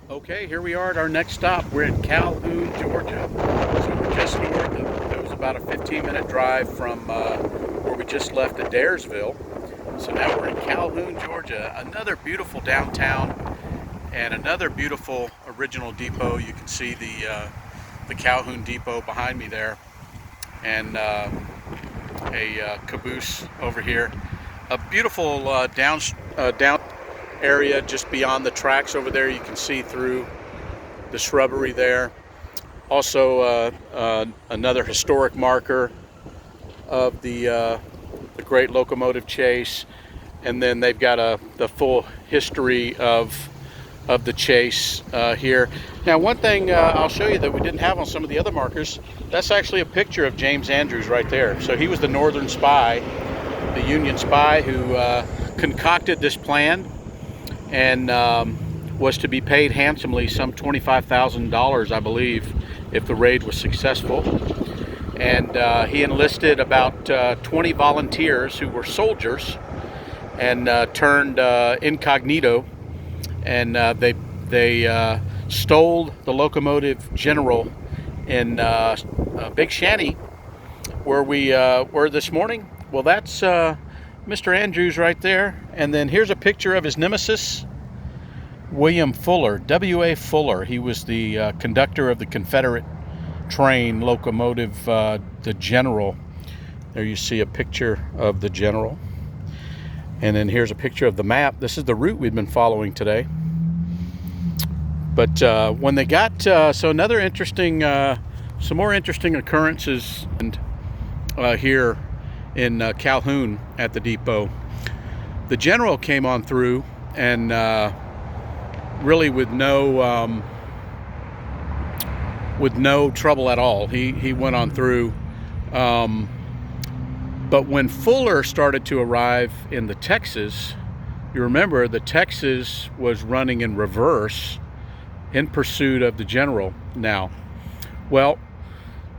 Okay, here we are at our next stop. We're in Calhoun, Georgia. So we're just north of, it was about a 15-minute drive from where we just left at Daresville. So now we're in Calhoun, Georgia. Another beautiful downtown and another beautiful original depot. You can see the Calhoun depot behind me there, and a caboose over here. A beautiful down area just beyond the tracks over there. You can see through the shrubbery there. Also, another historic marker of the great locomotive chase, and then they've got the full history of the chase here. Now, one thing I'll show you that we didn't have on some of the other markers, that's actually a picture of James Andrews right there. So he was the Northern spy, the Union spy who concocted this plan and was to be paid handsomely, some $25,000, I believe, if the raid was successful. And he enlisted about 20 volunteers who were soldiers and turned incognito, and they stole the locomotive general in Big Shanty, where we were this morning. Well, that's Mr. Andrews right there. And then here's a picture of his nemesis, William Fuller, W.A. Fuller. He was the conductor of the Confederate train locomotive, the General. There you see a picture of the General. And then here's a picture of the map. This is the route we've been following today. But when they got, so another interesting, some more interesting occurrences here in Calhoun at the depot. The General came on through, and really with no trouble at all. He went on through. But when Fuller started to arrive in the Texas, you remember the Texas was running in reverse in pursuit of the General now. Well,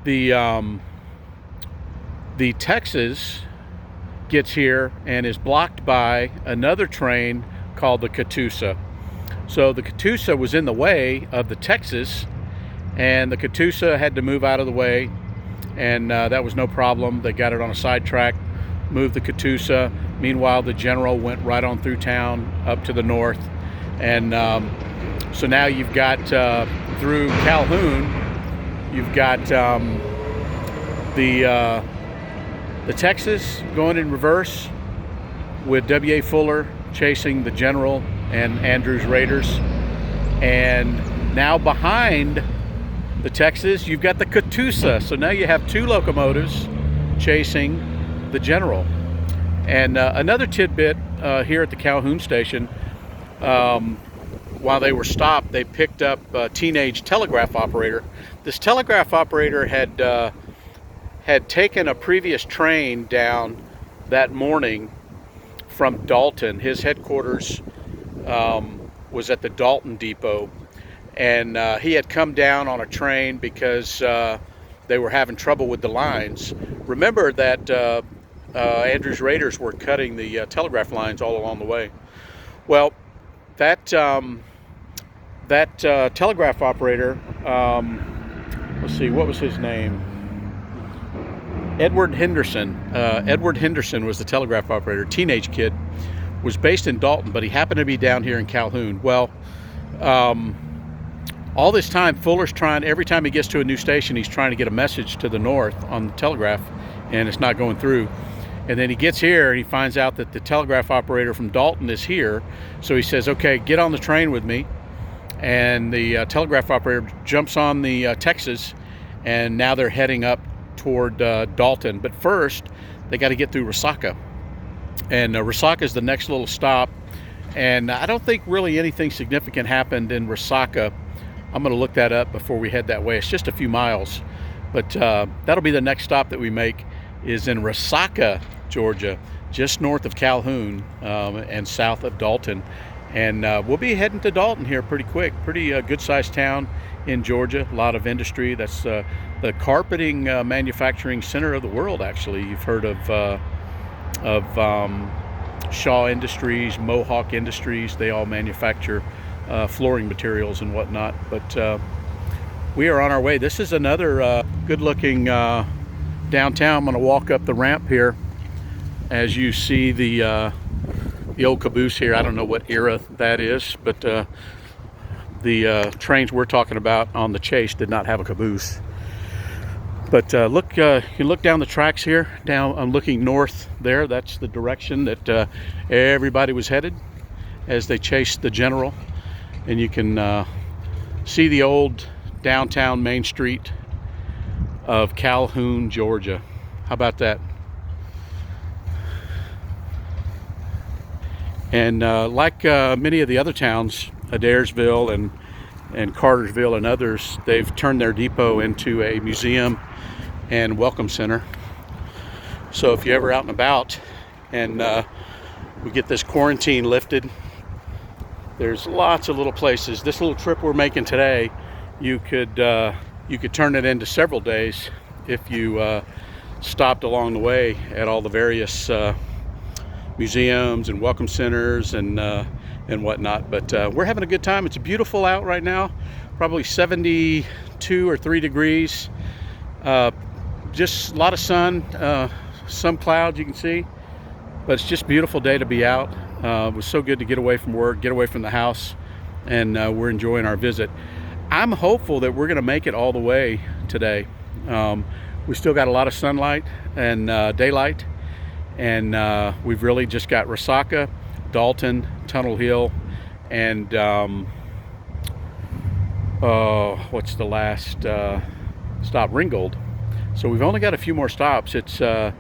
the Texas gets here and is blocked by another train called the Catoosa. So the Catoosa was in the way of the Texas, and the Catoosa had to move out of the way, and that was no problem. They got it on a sidetrack, moved the Catoosa. Meanwhile, the General went right on through town up to the north, and so now you've got through Calhoun, you've got the Texas going in reverse with W.A. Fuller chasing the General and Andrews Raiders. And now behind the Texas, you've got the Catoosa. So now you have two locomotives chasing the General. And another tidbit here at the Calhoun station, while they were stopped, they picked up a teenage telegraph operator. This telegraph operator had taken a previous train down that morning from Dalton. His headquarters was at the Dalton depot, and he had come down on a train because they were having trouble with the lines. Remember that Andrews Raiders were cutting the telegraph lines all along the way. Well, that telegraph operator, let's see, what was his name? Edward Henderson. Edward Henderson was the telegraph operator. Teenage kid, was based in Dalton, but he happened to be down here in Calhoun. Well, all this time, Fuller's trying, every time he gets to a new station, he's trying to get a message to the north on the telegraph, and it's not going through. And then he gets here and he finds out that the telegraph operator from Dalton is here. So he says, okay, get on the train with me. And the telegraph operator jumps on the Texas, and now they're heading up toward Dalton. But first, they got to get through Resaca. And Resaca is the next little stop. And I don't think really anything significant happened in Resaca. I'm going to look that up before we head that way. It's just a few miles. But that'll be the next stop that we make, is in Resaca, Georgia, just north of Calhoun and south of Dalton. And we'll be heading to Dalton here pretty quick. Pretty good-sized town in Georgia. A lot of industry. That's the carpeting manufacturing center of the world, actually. You've heard of Shaw Industries, Mohawk Industries. They all manufacture flooring materials and whatnot. But we are on our way. This is another good-looking downtown. I'm going to walk up the ramp here as you see the old caboose here. I don't know what era that is, but the trains we're talking about on the Chase did not have a caboose. But look, you can look down the tracks here. I'm looking north there. That's the direction that everybody was headed as they chased the general. And you can see the old downtown Main Street of Calhoun, Georgia. How about that? And like many of the other towns, Adairsville and Cartersville and others, they've turned their depot into a museum and welcome center. So if you're ever out and about and we get this quarantine lifted, there's lots of little places. This little trip we're making today, you could turn it into several days if you stopped along the way at all the various museums and welcome centers and whatnot. But we're having a good time. It's beautiful out right now, probably 72 or 3 degrees. Just a lot of sun, some clouds you can see, but it's just a beautiful day to be out. It was so good to get away from work, get away from the house, and we're enjoying our visit. I'm hopeful that we're going to make it all the way today. We still got a lot of sunlight and daylight, and we've really just got Resaca, Dalton, Tunnel Hill, and what's the last stop? Ringgold. So we've only got a few more stops. It's a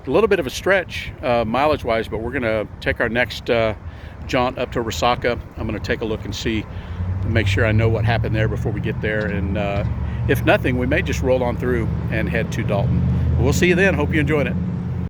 little bit of a stretch mileage wise, but we're gonna take our next jaunt up to Resaca. I'm gonna take a look and see, make sure I know what happened there before we get there, and if nothing, we may just roll on through and head to Dalton. We'll see you then. Hope you enjoyed it.